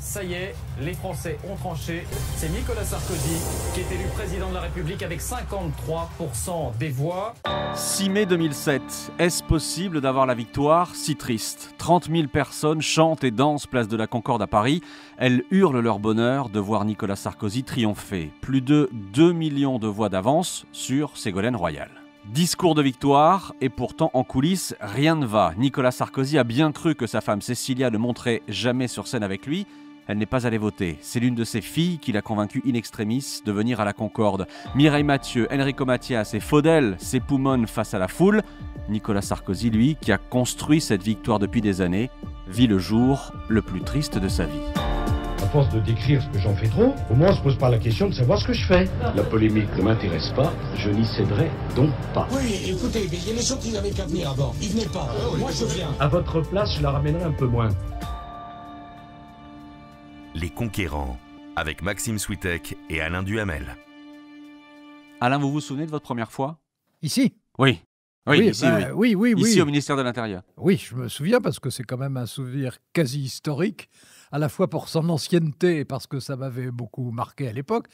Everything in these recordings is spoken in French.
ça y est, les Français ont tranché. C'est Nicolas Sarkozy qui est élu président de la République avec 53% des voix. 6 mai 2007, est-ce possible d'avoir la victoire si triste ? 30 000 personnes chantent et dansent place de la Concorde à Paris. Elles hurlent leur bonheur de voir Nicolas Sarkozy triompher. Plus de 2 millions de voix d'avance sur Ségolène Royal. Discours de victoire, et pourtant en coulisses, rien ne va. Nicolas Sarkozy a bien cru que sa femme Cécilia ne monterait jamais sur scène avec lui. Elle n'est pas allée voter. C'est l'une de ses filles qui l'a convaincu in extremis de venir à la Concorde. Mireille Mathieu, Enrico Macias et Faudel s'époumonent face à la foule. Nicolas Sarkozy, lui, qui a construit cette victoire depuis des années, vit le jour le plus triste de sa vie. À force de décrire ce que j'en fais trop, au moins on se pose pas la question de savoir ce que je fais. La polémique ne m'intéresse pas, je n'y céderai donc pas. Oui, écoutez, il y a des gens qui n'avaient qu'à venir avant. Ils venaient pas. Moi, je viens. À votre place, je la ramènerai un peu moins. Les Conquérants, avec Maxime Switek et Alain Duhamel. Alain, vous vous souvenez de votre première fois ? Ici ? Oui. Oui, ici, oui. Oui. Ici, au ministère de l'Intérieur. Oui, je me souviens parce que c'est quand même un souvenir quasi historique, à la fois pour son ancienneté et parce que ça m'avait beaucoup marqué à l'époque,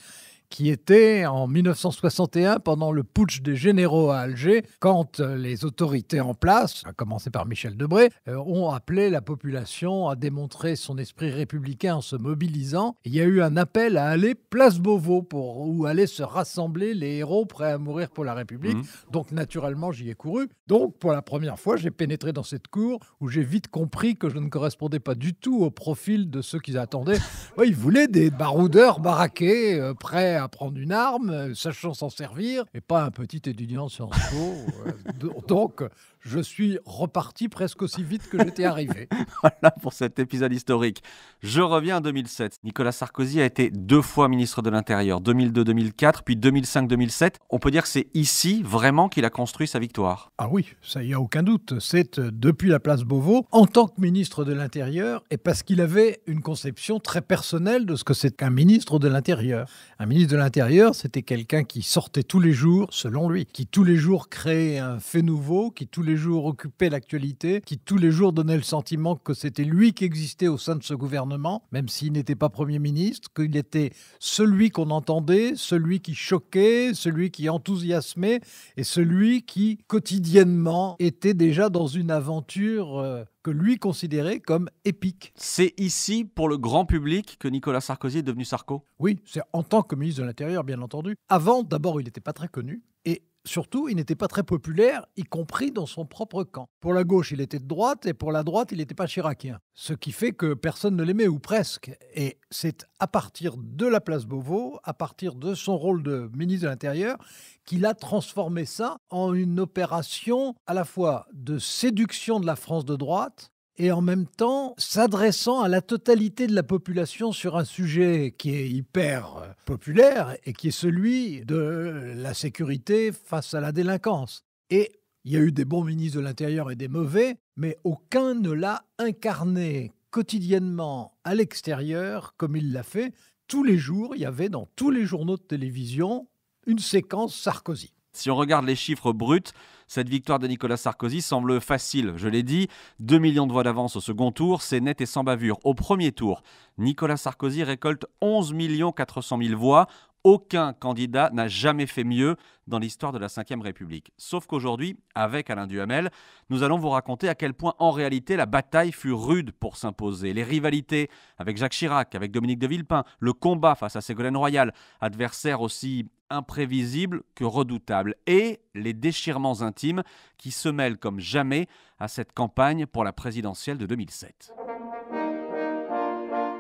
qui était en 1961, pendant le putsch des généraux à Alger, quand les autorités en place, à commencer par Michel Debré, ont appelé la population à démontrer son esprit républicain en se mobilisant. Il y a eu un appel à aller place Beauvau, où allaient se rassembler les héros prêts à mourir pour la République. Donc naturellement, j'y ai couru. Donc pour la première fois, j'ai pénétré dans cette cour où j'ai vite compris que je ne correspondais pas du tout au profil de ceux qu'ils attendaient. Ouais, ils voulaient des baroudeurs baraqués, prêts à prendre une arme, sachant s'en servir, et pas un petit étudiant de Sciences Po. Donc, je suis reparti presque aussi vite que j'étais arrivé. Voilà pour cet épisode historique. Je reviens en 2007. Nicolas Sarkozy a été 2 fois ministre de l'Intérieur, 2002-2004, puis 2005-2007. On peut dire que c'est ici vraiment qu'il a construit sa victoire. Ah oui, ça y a aucun doute. C'est depuis la place Beauvau, en tant que ministre de l'Intérieur, et parce qu'il avait une conception très personnelle de ce que c'est qu'un ministre de l'Intérieur. Un ministre de l'Intérieur, c'était quelqu'un qui sortait tous les jours, selon lui, qui tous les jours créait un fait nouveau, qui tous les jours occupait l'actualité, qui tous les jours donnait le sentiment que c'était lui qui existait au sein de ce gouvernement, même s'il n'était pas Premier ministre, qu'il était celui qu'on entendait, celui qui choquait, celui qui enthousiasmait, et celui qui, quotidiennement, était déjà dans une aventure que lui considérait comme épique. C'est ici, pour le grand public, que Nicolas Sarkozy est devenu Sarko ? Oui, c'est en tant que ministre de l'Intérieur, bien entendu. Avant, d'abord, il n'était pas très connu, et surtout, il n'était pas très populaire, y compris dans son propre camp. Pour la gauche, il était de droite, et pour la droite, il n'était pas chiracien. Ce qui fait que personne ne l'aimait, ou presque. Et c'est à partir de la place Beauvau, à partir de son rôle de ministre de l'Intérieur, qu'il a transformé ça en une opération à la fois de séduction de la France de droite, et en même temps s'adressant à la totalité de la population sur un sujet qui est hyper populaire et qui est celui de la sécurité face à la délinquance. Et il y a eu des bons ministres de l'Intérieur et des mauvais, mais aucun ne l'a incarné quotidiennement à l'extérieur comme il l'a fait. Tous les jours, il y avait dans tous les journaux de télévision une séquence Sarkozy. Si on regarde les chiffres bruts, cette victoire de Nicolas Sarkozy semble facile. Je l'ai dit, 2 millions de voix d'avance au second tour, c'est net et sans bavure. Au premier tour, Nicolas Sarkozy récolte 11 400 000 voix. Aucun candidat n'a jamais fait mieux dans l'histoire de la Ve République. Sauf qu'aujourd'hui, avec Alain Duhamel, nous allons vous raconter à quel point, en réalité, la bataille fut rude pour s'imposer. Les rivalités avec Jacques Chirac, avec Dominique de Villepin, le combat face à Ségolène Royal, adversaire aussi imprévisible que redoutable, et les déchirements intimes qui se mêlent comme jamais à cette campagne pour la présidentielle de 2007.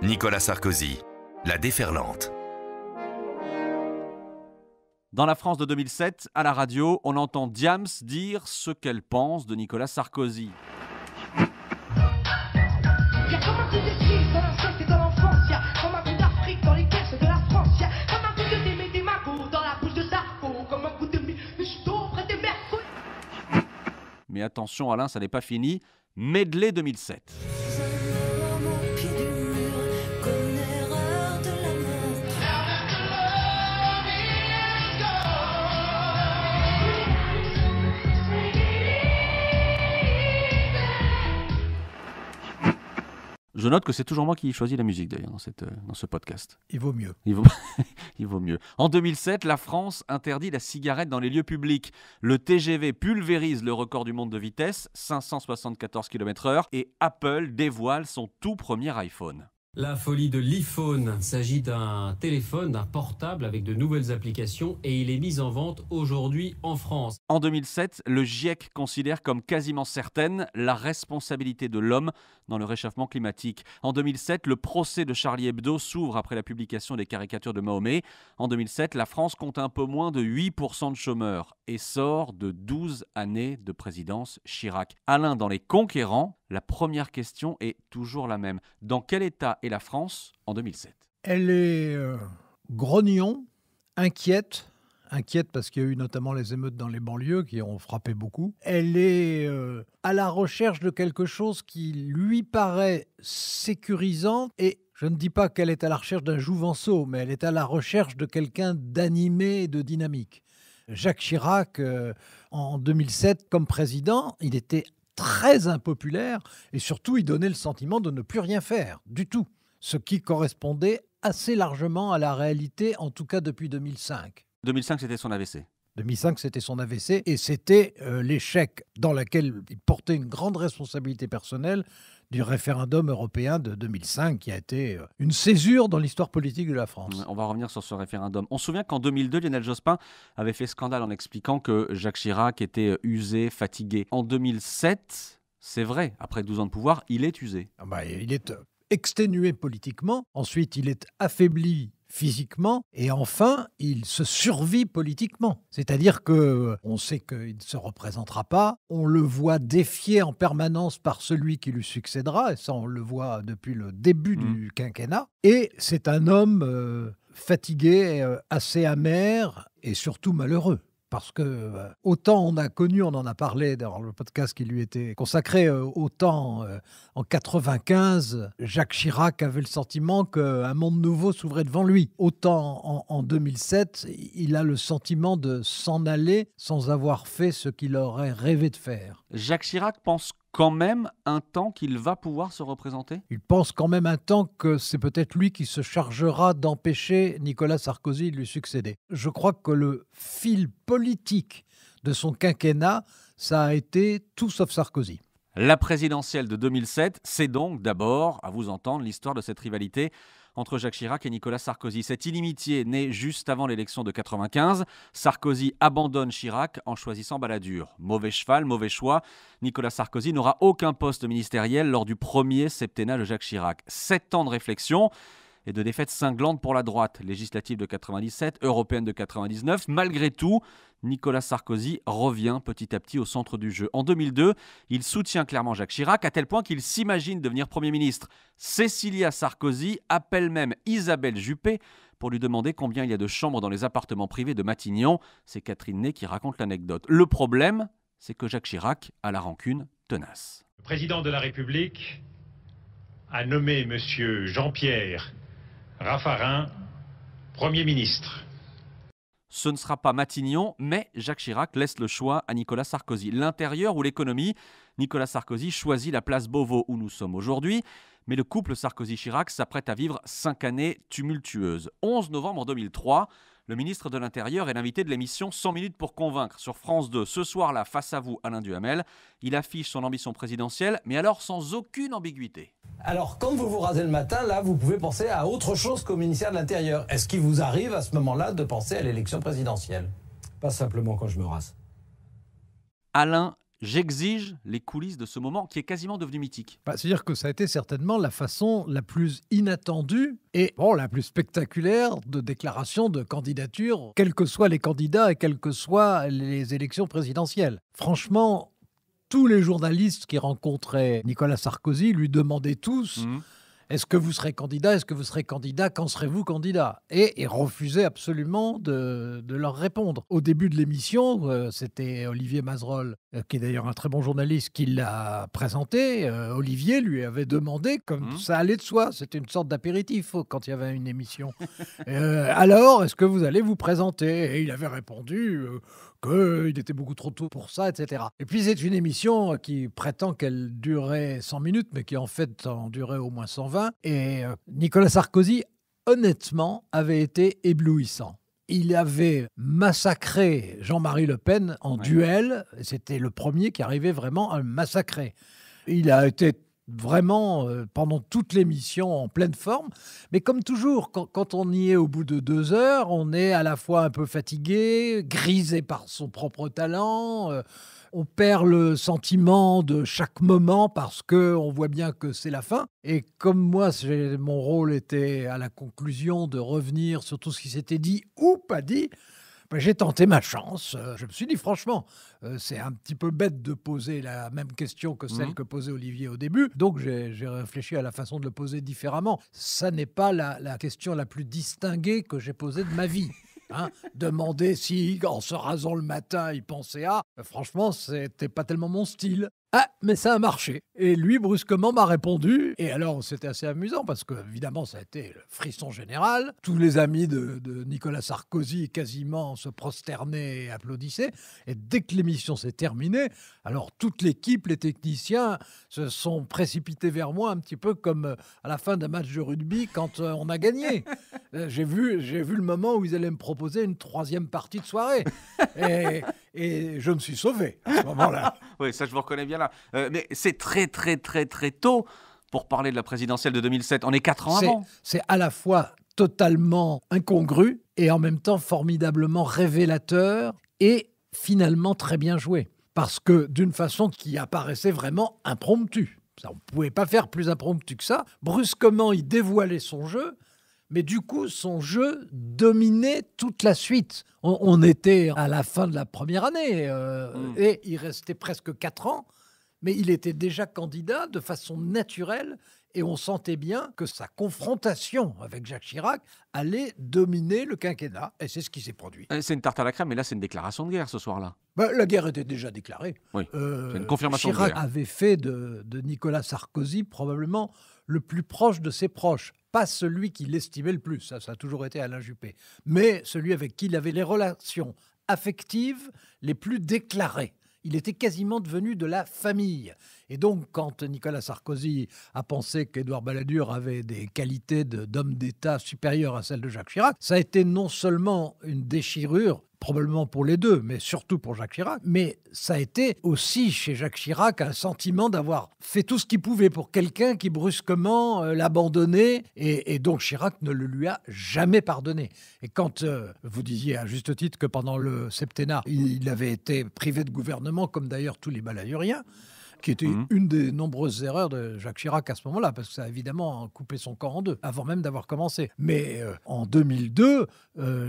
Nicolas Sarkozy, la déferlante. Dans la France de 2007, à la radio, on entend Diams dire ce qu'elle pense de Nicolas Sarkozy. Mais attention Alain, ça n'est pas fini. Medley 2007. Je note que c'est toujours moi qui choisis la musique d'ailleurs dans ce podcast. Il vaut mieux. Il vaut mieux. En 2007, la France interdit la cigarette dans les lieux publics. Le TGV pulvérise le record du monde de vitesse, 574 km/h, et Apple dévoile son tout premier iPhone. La folie de l'iPhone. Il s'agit d'un téléphone, d'un portable avec de nouvelles applications et il est mis en vente aujourd'hui en France. En 2007, le GIEC considère comme quasiment certaine la responsabilité de l'homme dans le réchauffement climatique. En 2007, le procès de Charlie Hebdo s'ouvre après la publication des caricatures de Mahomet. En 2007, la France compte un peu moins de 8% de chômeurs et sort de 12 années de présidence Chirac. Alain, dans Les Conquérants, la première question est toujours la même. Dans quel état est la France en 2007 ? Elle est grognon, inquiète parce qu'il y a eu notamment les émeutes dans les banlieues qui ont frappé beaucoup. Elle est à la recherche de quelque chose qui lui paraît sécurisant et je ne dis pas qu'elle est à la recherche d'un Jouvenceau, mais elle est à la recherche de quelqu'un d'animé et de dynamique. Jacques Chirac, en 2007, comme président, il était très impopulaire et surtout il donnait le sentiment de ne plus rien faire du tout, ce qui correspondait assez largement à la réalité, en tout cas depuis 2005. 2005, c'était son AVC. 2005, c'était son AVC et c'était l'échec dans lequel il portait une grande responsabilité personnelle du référendum européen de 2005 qui a été une césure dans l'histoire politique de la France. On va revenir sur ce référendum. On se souvient qu'en 2002, Lionel Jospin avait fait scandale en expliquant que Jacques Chirac était usé, fatigué. En 2007, c'est vrai, après 12 ans de pouvoir, il est usé. Il est exténué politiquement, ensuite il est affaibli physiquement, et enfin, il se survit politiquement. C'est-à-dire qu'on sait qu'il ne se représentera pas, on le voit défié en permanence par celui qui lui succédera, et ça on le voit depuis le début du quinquennat, et c'est un homme fatigué, assez amer, et surtout malheureux. Parce que autant on a connu, on en a parlé dans le podcast qui lui était consacré, autant en 95, Jacques Chirac avait le sentiment qu'un monde nouveau s'ouvrait devant lui. Autant en 2007, il a le sentiment de s'en aller sans avoir fait ce qu'il aurait rêvé de faire. Jacques Chirac pense quand même un temps qu'il va pouvoir se représenter ? Il pense quand même un temps que c'est peut-être lui qui se chargera d'empêcher Nicolas Sarkozy de lui succéder. Je crois que le fil politique de son quinquennat, ça a été tout sauf Sarkozy. La présidentielle de 2007, c'est donc d'abord, à vous entendre, l'histoire de cette rivalité entre Jacques Chirac et Nicolas Sarkozy. Cette inimitié naît juste avant l'élection de 1995. Sarkozy abandonne Chirac en choisissant Balladur. Mauvais cheval, mauvais choix. Nicolas Sarkozy n'aura aucun poste ministériel lors du premier septennat de Jacques Chirac. 7 ans de réflexion et de défaites cinglantes pour la droite. Législative de 97, européenne de 99. Malgré tout, Nicolas Sarkozy revient petit à petit au centre du jeu. En 2002, il soutient clairement Jacques Chirac à tel point qu'il s'imagine devenir Premier ministre. Cécilia Sarkozy appelle même Isabelle Juppé pour lui demander combien il y a de chambres dans les appartements privés de Matignon. C'est Catherine Ney qui raconte l'anecdote. Le problème, c'est que Jacques Chirac a la rancune tenace. Le président de la République a nommé M. Jean-Pierre Raffarin Premier ministre. Ce ne sera pas Matignon, mais Jacques Chirac laisse le choix à Nicolas Sarkozy. L'intérieur ou l'économie, Nicolas Sarkozy choisit la place Beauvau où nous sommes aujourd'hui. Mais le couple Sarkozy-Chirac s'apprête à vivre 5 années tumultueuses. 11 novembre 2003, le ministre de l'Intérieur est l'invité de l'émission 100 minutes pour convaincre sur France 2. Ce soir-là, face à vous, Alain Duhamel, il affiche son ambition présidentielle, mais alors sans aucune ambiguïté. Alors, quand vous vous rasez le matin, là, vous pouvez penser à autre chose qu'au ministère de l'Intérieur. Est-ce qu'il vous arrive à ce moment-là de penser à l'élection présidentielle ? Pas simplement quand je me rase. Alain, j'exige les coulisses de ce moment qui est quasiment devenu mythique. C'est-à-dire que ça a été certainement la façon la plus inattendue et la plus spectaculaire de déclaration de candidature, quels que soient les candidats et quelles que soient les élections présidentielles. Franchement, tous les journalistes qui rencontraient Nicolas Sarkozy lui demandaient tous est-ce que vous serez candidat ? Est-ce que vous serez candidat ? Quand serez-vous candidat ? Et il refusait absolument de leur répondre. Au début de l'émission, c'était Olivier Mazerolle, qui est d'ailleurs un très bon journaliste, qui l'a présenté. Olivier lui avait demandé, comme ça allait de soi, c'était une sorte d'apéritif quand il y avait une émission. Alors, est-ce que vous allez vous présenter ? Et il avait répondu qu'il était beaucoup trop tôt pour ça, etc. Et puis c'est une émission qui prétend qu'elle durait 100 minutes, mais qui en fait en durait au moins 120. Et Nicolas Sarkozy, honnêtement, avait été éblouissant. Il avait massacré Jean-Marie Le Pen en duel. C'était le premier qui arrivait vraiment à le massacrer. Il a été vraiment, pendant toute l'émission, en pleine forme. Mais comme toujours, quand on y est au bout de 2 heures, on est à la fois un peu fatigué, grisé par son propre talent. On perd le sentiment de chaque moment parce qu'on voit bien que c'est la fin. Et comme moi, mon rôle était à la conclusion de revenir sur tout ce qui s'était dit ou pas dit, j'ai tenté ma chance. Je me suis dit, franchement, c'est un petit peu bête de poser la même question que celle que posait Olivier au début. Donc, j'ai réfléchi à la façon de le poser différemment. Ça n'est pas la question la plus distinguée que j'ai posée de ma vie. Demander si, en se rasant le matin, il pensait à... Franchement, c'était pas tellement mon style. Ah, mais ça a marché. Et lui, brusquement, m'a répondu. Et alors, c'était assez amusant parce que, évidemment, ça a été le frisson général. Tous les amis de Nicolas Sarkozy quasiment se prosternaient et applaudissaient. Et dès que l'émission s'est terminée, alors toute l'équipe, les techniciens, se sont précipités vers moi un petit peu comme à la fin d'un match de rugby quand on a gagné. J'ai vu le moment où ils allaient me proposer une 3e partie de soirée. Et je me suis sauvé à ce moment-là. Oui, ça je vous reconnais bien là. Mais c'est très tôt pour parler de la présidentielle de 2007. On est 4 ans avant. C'est à la fois totalement incongru et en même temps formidablement révélateur et finalement très bien joué. Parce que d'une façon qui apparaissait vraiment impromptue. Ça, on ne pouvait pas faire plus impromptu que ça. Brusquement, il dévoilait son jeu. Mais du coup, son jeu dominait toute la suite. On était à la fin de la première année et il restait presque 4 ans, mais il était déjà candidat de façon naturelle et on sentait bien que sa confrontation avec Jacques Chirac allait dominer le quinquennat et c'est ce qui s'est produit. C'est une tarte à la crème, mais là c'est une déclaration de guerre ce soir-là. La guerre était déjà déclarée. Oui, c'est une confirmation Chirac de guerre. avait fait de Nicolas Sarkozy probablement le plus proche de ses proches. Pas celui qui l'estimait le plus, ça a toujours été Alain Juppé, mais celui avec qui il avait les relations affectives les plus déclarées. Il était quasiment devenu de la famille. Et donc, quand Nicolas Sarkozy a pensé qu'Édouard Balladur avait des qualités d'homme d'État supérieures à celles de Jacques Chirac, ça a été non seulement une déchirure, probablement pour les deux, mais surtout pour Jacques Chirac, mais ça a été aussi chez Jacques Chirac un sentiment d'avoir fait tout ce qu'il pouvait pour quelqu'un qui brusquement l'abandonnait, et donc Chirac ne le lui a jamais pardonné. Et quand vous disiez à juste titre que pendant le septennat, il avait été privé de gouvernement, comme d'ailleurs tous les baladuriens, qui était une des nombreuses erreurs de Jacques Chirac à ce moment-là, parce que ça a évidemment coupé son corps en deux, avant même d'avoir commencé. Mais en 2002,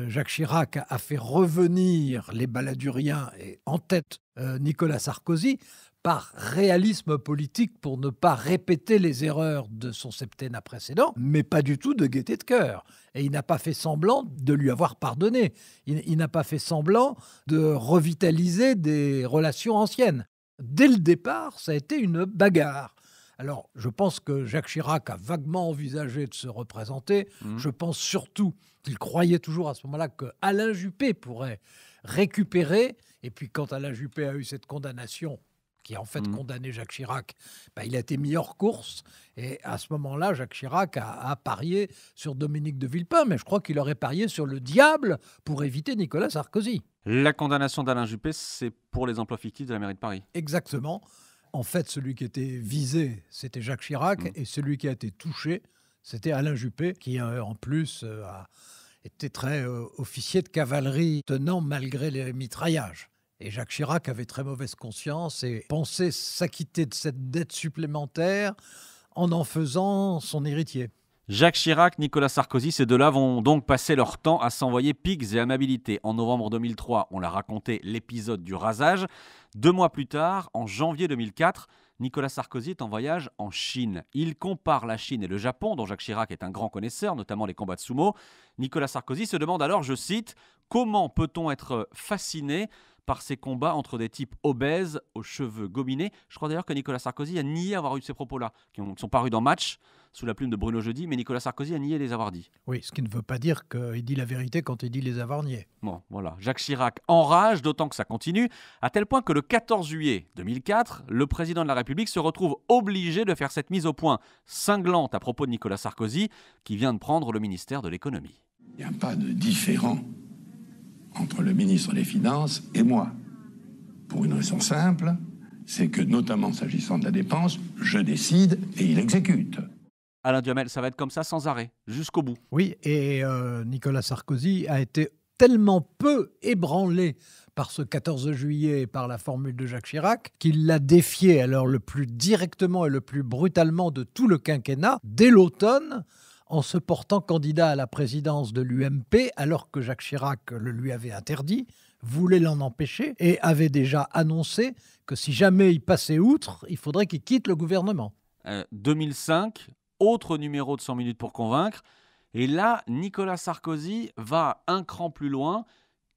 Jacques Chirac a fait revenir les baladuriens, et en tête Nicolas Sarkozy, par réalisme politique pour ne pas répéter les erreurs de son septennat précédent, mais pas du tout de gaieté de cœur. Et il n'a pas fait semblant de lui avoir pardonné. Il n'a pas fait semblant de revitaliser des relations anciennes. Dès le départ, ça a été une bagarre. Alors, je pense que Jacques Chirac a vaguement envisagé de se représenter. Je pense surtout qu'il croyait toujours à ce moment-là que Alain Juppé pourrait récupérer. Et puis, quand Alain Juppé a eu cette condamnation, qui a en fait condamné Jacques Chirac, il a été mis hors course. Et à ce moment-là, Jacques Chirac a parié sur Dominique de Villepin, mais je crois qu'il aurait parié sur le diable pour éviter Nicolas Sarkozy. La condamnation d'Alain Juppé, c'est pour les emplois fictifs de la mairie de Paris. Exactement. En fait, celui qui était visé, c'était Jacques Chirac, et celui qui a été touché, c'était Alain Juppé, qui en plus a été très officier de cavalerie, tenant malgré les mitraillages. Et Jacques Chirac avait très mauvaise conscience et pensait s'acquitter de cette dette supplémentaire en faisant son héritier. Jacques Chirac, Nicolas Sarkozy, ces deux-là vont donc passer leur temps à s'envoyer piques et amabilités. En novembre 2003, on l'a raconté, l'épisode du rasage. 2 mois plus tard, en janvier 2004, Nicolas Sarkozy est en voyage en Chine. Il compare la Chine et le Japon, dont Jacques Chirac est un grand connaisseur, notamment les combats de sumo. Nicolas Sarkozy se demande alors, je cite, « Comment peut-on être fasciné par ces combats entre des types obèses aux cheveux gominés. Je crois d'ailleurs que Nicolas Sarkozy a nié avoir eu ces propos-là, qui sont parus dans Match, sous la plume de Bruno Jeudi, mais Nicolas Sarkozy a nié les avoir dit. Oui, ce qui ne veut pas dire qu'il dit la vérité quand il dit les avoir niés. Bon, voilà. Jacques Chirac enrage, d'autant que ça continue, à tel point que le 14 juillet 2004, le président de la République se retrouve obligé de faire cette mise au point cinglante à propos de Nicolas Sarkozy, qui vient de prendre le ministère de l'économie. Il n'y a pas de différent entre le ministre des Finances et moi. Pour une raison simple, c'est que, notamment s'agissant de la dépense, je décide et il exécute. Alain Duhamel, ça va être comme ça sans arrêt, jusqu'au bout. Oui, et Nicolas Sarkozy a été tellement peu ébranlé par ce 14 juillet et par la formule de Jacques Chirac qu'il l'a défié alors le plus directement et le plus brutalement de tout le quinquennat dès l'automne, en se portant candidat à la présidence de l'UMP alors que Jacques Chirac le lui avait interdit, voulait l'en empêcher et avait déjà annoncé que si jamais il passait outre, il faudrait qu'il quitte le gouvernement. 2005, autre numéro de 100 minutes pour convaincre. Et là, Nicolas Sarkozy va un cran plus loin.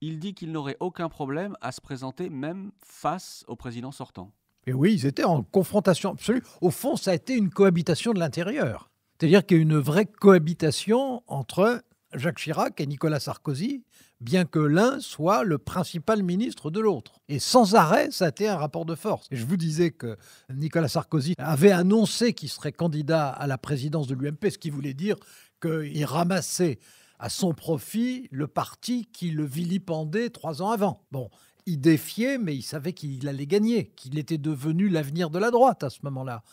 Il dit qu'il n'aurait aucun problème à se présenter même face au président sortant. Et oui, ils étaient en confrontation absolue. Au fond, ça a été une cohabitation de l'intérieur. C'est-à-dire qu'il y a une vraie cohabitation entre Jacques Chirac et Nicolas Sarkozy, bien que l'un soit le principal ministre de l'autre. Et sans arrêt, ça a été un rapport de force. Et je vous disais que Nicolas Sarkozy avait annoncé qu'il serait candidat à la présidence de l'UMP, ce qui voulait dire qu'il ramassait à son profit le parti qui le vilipendait 3 ans avant. Bon, il défiait, mais il savait qu'il allait gagner, qu'il était devenu l'avenir de la droite à ce moment-là.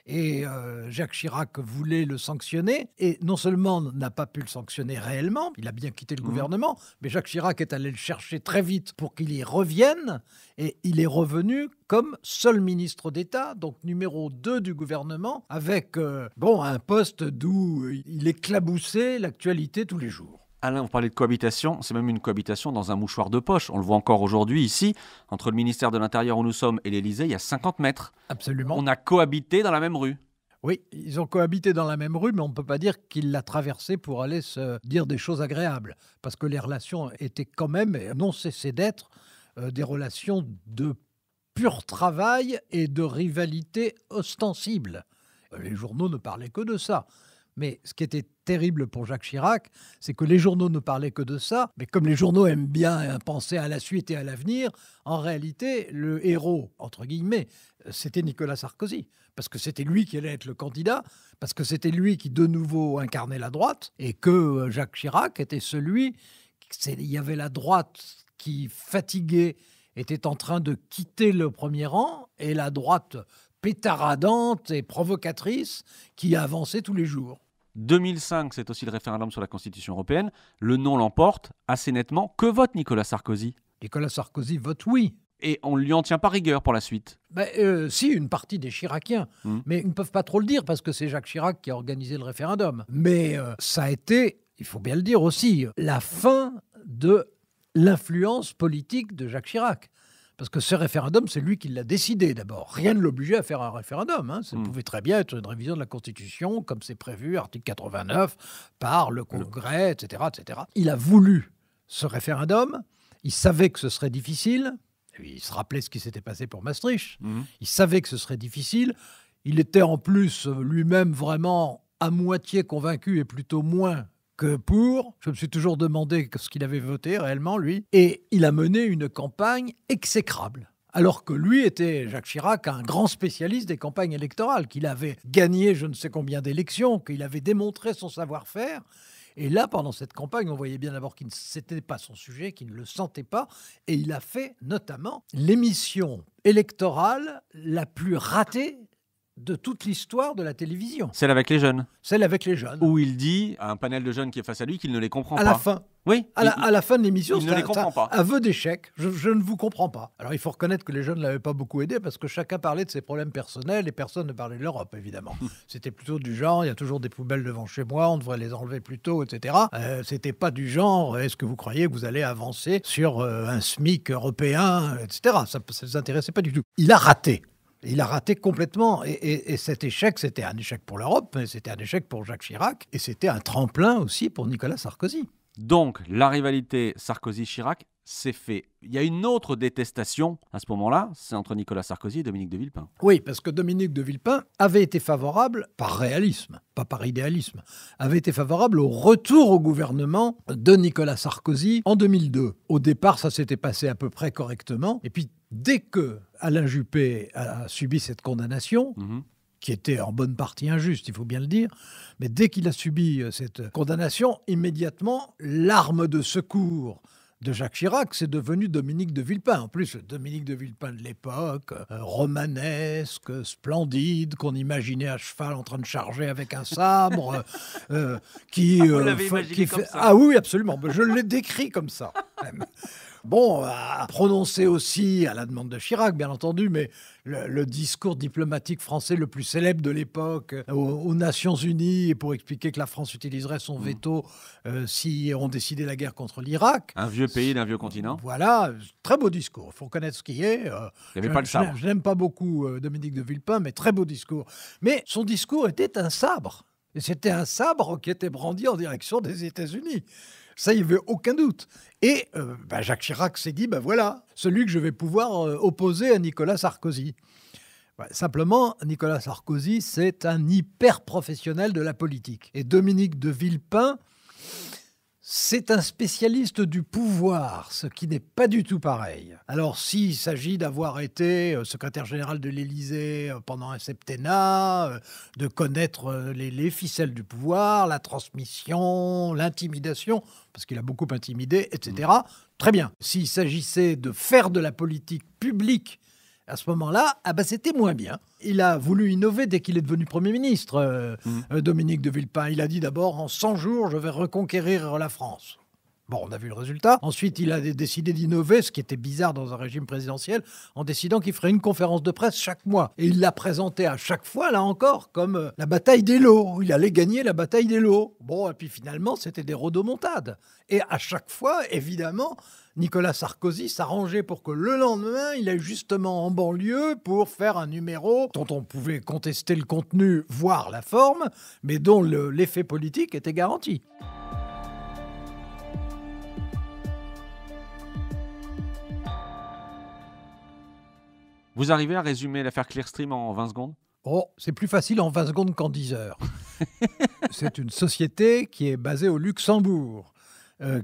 Et Jacques Chirac voulait le sanctionner, et non seulement n'a pas pu le sanctionner réellement, il a bien quitté le gouvernement, mais Jacques Chirac est allé le chercher très vite pour qu'il y revienne, et il est revenu comme seul ministre d'État, donc numéro 2 du gouvernement, avec un poste d'où il éclaboussait l'actualité tous les jours. Alain, vous parlez de cohabitation, c'est même une cohabitation dans un mouchoir de poche. On le voit encore aujourd'hui ici, entre le ministère de l'Intérieur où nous sommes et l'Élysée, il y a 50 mètres. Absolument. On a cohabité dans la même rue. Oui, ils ont cohabité dans la même rue, mais on ne peut pas dire qu'il l'a traversée pour aller se dire des choses agréables, parce que les relations étaient quand même, non cessé d'être, des relations de pur travail et de rivalité ostensible. Les journaux ne parlaient que de ça. Mais ce qui était terrible pour Jacques Chirac, c'est que les journaux ne parlaient que de ça, mais comme les journaux aiment bien penser à la suite et à l'avenir, en réalité, le héros, entre guillemets, c'était Nicolas Sarkozy. Parce que c'était lui qui allait être le candidat, parce que c'était lui qui de nouveau incarnait la droite, et que Jacques Chirac était celui, il y avait la droite qui, fatiguée, était en train de quitter le premier rang, et la droite pétaradante et provocatrice qui avançait tous les jours. 2005, c'est aussi le référendum sur la Constitution européenne. Le non l'emporte assez nettement. Que vote Nicolas Sarkozy ? Nicolas Sarkozy vote oui. Et on ne lui en tient pas rigueur pour la suite. Si, une partie des Chiraciens. Mais ils ne peuvent pas trop le dire parce que c'est Jacques Chirac qui a organisé le référendum. Mais ça a été, il faut bien le dire aussi, la fin de l'influence politique de Jacques Chirac. Parce que ce référendum, c'est lui qui l'a décidé d'abord. Rien ne l'obligeait à faire un référendum. Ça pouvait très bien être une révision de la Constitution, comme c'est prévu, article 89, par le Congrès, etc., etc. Il a voulu ce référendum. Il savait que ce serait difficile. Il se rappelait ce qui s'était passé pour Maastricht. Il savait que ce serait difficile. Il était en plus lui-même vraiment à moitié convaincu et plutôt moins que pour. Je me suis toujours demandé ce qu'il avait voté réellement, lui. Et il a mené une campagne exécrable. Alors que lui était, Jacques Chirac, un grand spécialiste des campagnes électorales, qu'il avait gagné je ne sais combien d'élections, qu'il avait démontré son savoir-faire. Et là, pendant cette campagne, on voyait bien d'abord qu'il ne c'était pas son sujet, qu'il ne le sentait pas. Et il a fait notamment l'émission électorale la plus ratée de toute l'histoire de la télévision. Celle avec les jeunes. Celle avec les jeunes. Où il dit à un panel de jeunes qui est face à lui qu'il ne les comprend pas. À la fin. Oui. À la fin de l'émission, il ne les comprend pas. Aveu d'échec. Je ne vous comprends pas. Alors, il faut reconnaître que les jeunes ne l'avaient pas beaucoup aidé parce que chacun parlait de ses problèmes personnels et personne ne parlait de l'Europe, évidemment. C'était plutôt du genre, il y a toujours des poubelles devant chez moi, on devrait les enlever plus tôt, etc. C'était pas du genre, est-ce que vous croyez que vous allez avancer sur un SMIC européen, etc. Ça ne les intéressait pas du tout. Il a raté. Il a raté complètement. Et cet échec, c'était un échec pour l'Europe, mais c'était un échec pour Jacques Chirac. Et c'était un tremplin aussi pour Nicolas Sarkozy. Donc, la rivalité Sarkozy-Chirac c'est fait. Il y a une autre détestation à ce moment-là, c'est entre Nicolas Sarkozy et Dominique de Villepin. Oui, parce que Dominique de Villepin avait été favorable, par réalisme, pas par idéalisme, avait été favorable au retour au gouvernement de Nicolas Sarkozy en 2002. Au départ, ça s'était passé à peu près correctement. Et puis, dès que Alain Juppé a subi cette condamnation, qui était en bonne partie injuste, il faut bien le dire, mais dès qu'il a subi cette condamnation, immédiatement, l'arme de secours de Jacques Chirac, c'est devenu Dominique de Villepin. En plus, Dominique de Villepin de l'époque, romanesque, splendide, qu'on imaginait à cheval en train de charger avec un sabre, qui... Vous l'avez imaginé comme ça. Ah oui, absolument. Je l'ai décrit comme ça. Bon, à prononcer aussi, à la demande de Chirac, bien entendu, mais le discours diplomatique français le plus célèbre de l'époque aux Nations Unies, et pour expliquer que la France utiliserait son veto si on décidait la guerre contre l'Irak. Un vieux pays d'un vieux continent. Voilà, très beau discours. Il faut connaître ce qui est. Il n'y avait pas le sabre. Je n'aime pas beaucoup Dominique de Villepin, mais très beau discours. Mais son discours était un sabre. Et c'était un sabre qui était brandi en direction des États-Unis. Ça, il n'y avait aucun doute. Et Jacques Chirac s'est dit, voilà, celui que je vais pouvoir opposer à Nicolas Sarkozy. Simplement, Nicolas Sarkozy, c'est un hyper professionnel de la politique. Et Dominique de Villepin, c'est un spécialiste du pouvoir, ce qui n'est pas du tout pareil. Alors, s'il s'agit d'avoir été secrétaire général de l'Élysée pendant un septennat, de connaître les ficelles du pouvoir, la transmission, l'intimidation, parce qu'il a beaucoup intimidé, etc., très bien. S'il s'agissait de faire de la politique publique, à ce moment-là, c'était moins bien. Il a voulu innover dès qu'il est devenu Premier ministre, Dominique de Villepin. Il a dit d'abord, en 100 jours, je vais reconquérir la France. Bon, on a vu le résultat. Ensuite, il a décidé d'innover, ce qui était bizarre dans un régime présidentiel, en décidant qu'il ferait une conférence de presse chaque mois. Et il l'a présenté à chaque fois, là encore, comme la bataille des lots. Il allait gagner la bataille des lots. Bon, et puis finalement, c'était des rodomontades. Et à chaque fois, évidemment, Nicolas Sarkozy s'arrangeait pour que le lendemain, il aille justement en banlieue pour faire un numéro dont on pouvait contester le contenu, voire la forme, mais dont l'effet politique était garanti. Vous arrivez à résumer l'affaire Clearstream en 20 secondes ? Oh, c'est plus facile en 20 secondes qu'en 10 heures. C'est une société qui est basée au Luxembourg,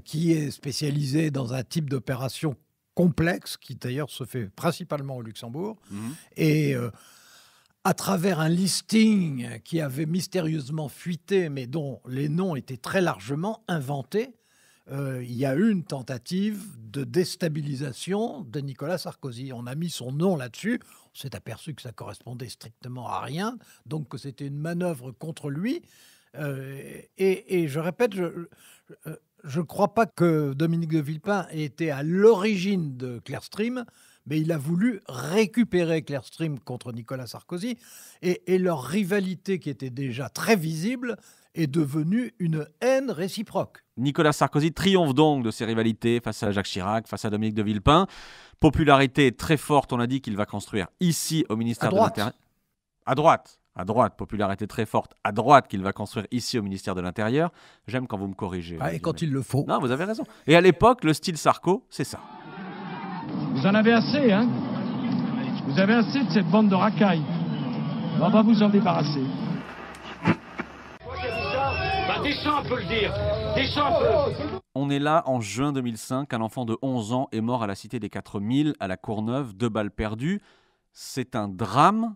qui est spécialisée dans un type d'opération complexe, qui d'ailleurs se fait principalement au Luxembourg. Et à travers un listing qui avait mystérieusement fuité, mais dont les noms étaient très largement inventés, il y a eu une tentative de déstabilisation de Nicolas Sarkozy. On a mis son nom là-dessus. On s'est aperçu que ça correspondait strictement à rien, donc que c'était une manœuvre contre lui. Et je répète, je ne crois pas que Dominique de Villepin ait été à l'origine de Clearstream, mais il a voulu récupérer Clearstream contre Nicolas Sarkozy. Et leur rivalité, qui était déjà très visible, est devenue une haine réciproque. Nicolas Sarkozy triomphe donc de ses rivalités face à Jacques Chirac, face à Dominique de Villepin. Popularité très forte, on a dit qu'il va construire ici au ministère de l'Intérieur. À droite, popularité très forte, à droite qu'il va construire ici au ministère de l'Intérieur. J'aime quand vous me corrigez. Et quand il le faut. Non, vous avez raison. Et à l'époque, le style Sarko, c'est ça. Vous en avez assez, hein ? Vous avez assez de cette bande de racailles. On va vous en débarrasser. Descends un peu le dire. Descends un peu. On est là en juin 2005. Un enfant de 11 ans est mort à la Cité des 4000, à la Courneuve, 2 balles perdues. C'est un drame,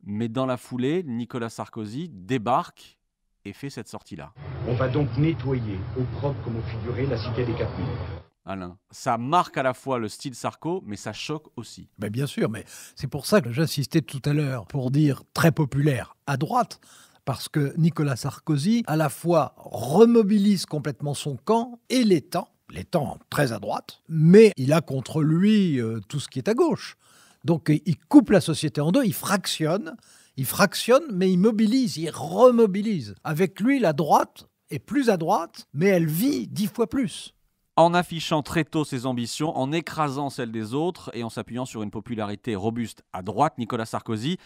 mais dans la foulée, Nicolas Sarkozy débarque et fait cette sortie-là. On va donc nettoyer au propre comme au figuré la Cité des 4000. Alain, ça marque à la fois le style Sarko, mais ça choque aussi. Bien sûr, mais c'est pour ça que j'insistais tout à l'heure pour dire très populaire à droite. Parce que Nicolas Sarkozy, à la fois, remobilise complètement son camp et les temps très à droite, mais il a contre lui tout ce qui est à gauche. Donc il coupe la société en deux, il fractionne, mais il mobilise, il remobilise. Avec lui, la droite est plus à droite, mais elle vit 10 fois plus. En affichant très tôt ses ambitions, en écrasant celles des autres et en s'appuyant sur une popularité robuste à droite, Nicolas Sarkozy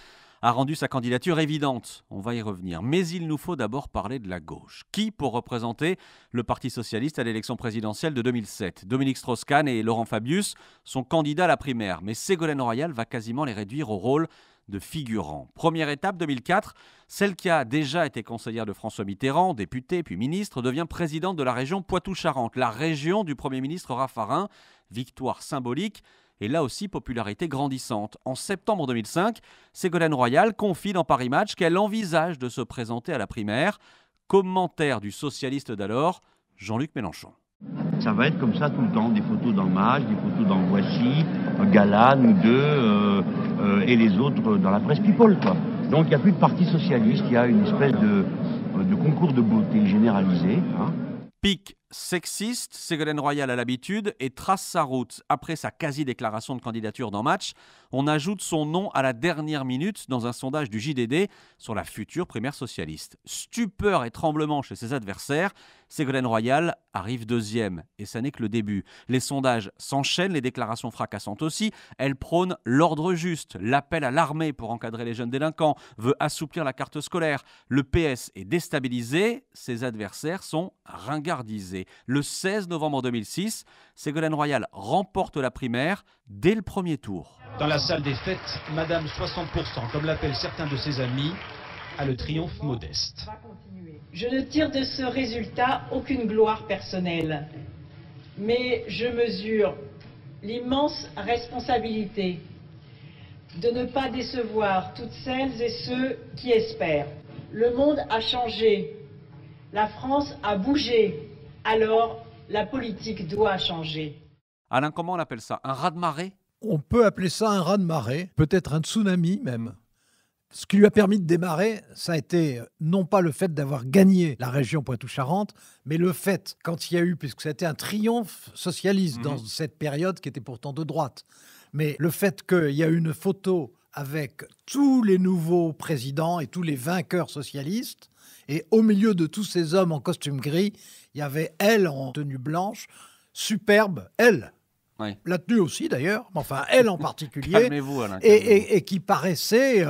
a rendu sa candidature évidente. On va y revenir. Mais il nous faut d'abord parler de la gauche. Qui pour représenter le Parti socialiste à l'élection présidentielle de 2007 ? Dominique Strauss-Kahn et Laurent Fabius sont candidats à la primaire, mais Ségolène Royal va quasiment les réduire au rôle de figurants. Première étape, 2004, celle qui a déjà été conseillère de François Mitterrand, députée puis ministre, devient présidente de la région Poitou-Charentes, la région du Premier ministre Raffarin. Victoire symbolique et là aussi popularité grandissante. En septembre 2005, Ségolène Royal confie dans Paris Match qu'elle envisage de se présenter à la primaire. Commentaire du socialiste d'alors, Jean-Luc Mélenchon. Ça va être comme ça tout le temps, des photos dans Match, des photos dans Voici, Gala, nous deux, et les autres dans la presse People, quoi. Donc il n'y a plus de parti socialiste, il y a une espèce de concours de beauté généralisé. Hein. Pic sexiste, Ségolène Royal a l'habitude et trace sa route. Après sa quasi-déclaration de candidature dans Match, on ajoute son nom à la dernière minute dans un sondage du JDD sur la future primaire socialiste. Stupeur et tremblement chez ses adversaires, Ségolène Royal arrive deuxième et ça n'est que le début. Les sondages s'enchaînent, les déclarations fracassantes aussi. Elle prône l'ordre juste, l'appel à l'armée pour encadrer les jeunes délinquants, veut assouplir la carte scolaire. Le PS est déstabilisé, ses adversaires sont ringardisés. Le 16 novembre 2006, Ségolène Royal remporte la primaire dès le premier tour. Dans la salle des fêtes, Madame 60%, comme l'appellent certains de ses amis, a le triomphe modeste. Je ne tire de ce résultat aucune gloire personnelle, mais je mesure l'immense responsabilité de ne pas décevoir toutes celles et ceux qui espèrent. Le monde a changé, la France a bougé. Alors, la politique doit changer. Alain, comment on appelle ça ? Un raz-de-marée ? On peut appeler ça un raz-de-marée, peut-être un tsunami même. Ce qui lui a permis de démarrer, ça a été non pas le fait d'avoir gagné la région Poitou-Charentes, mais le fait, quand il y a eu, puisque c'était un triomphe socialiste dans cette période qui était pourtant de droite, mais le fait qu'il y a eu une photo avec tous les nouveaux présidents et tous les vainqueurs socialistes, et au milieu de tous ces hommes en costume gris, il y avait elle en tenue blanche, superbe, elle. Oui. La tenue aussi d'ailleurs, mais enfin elle en particulier. Calmez-vous, Alain, et qui paraissait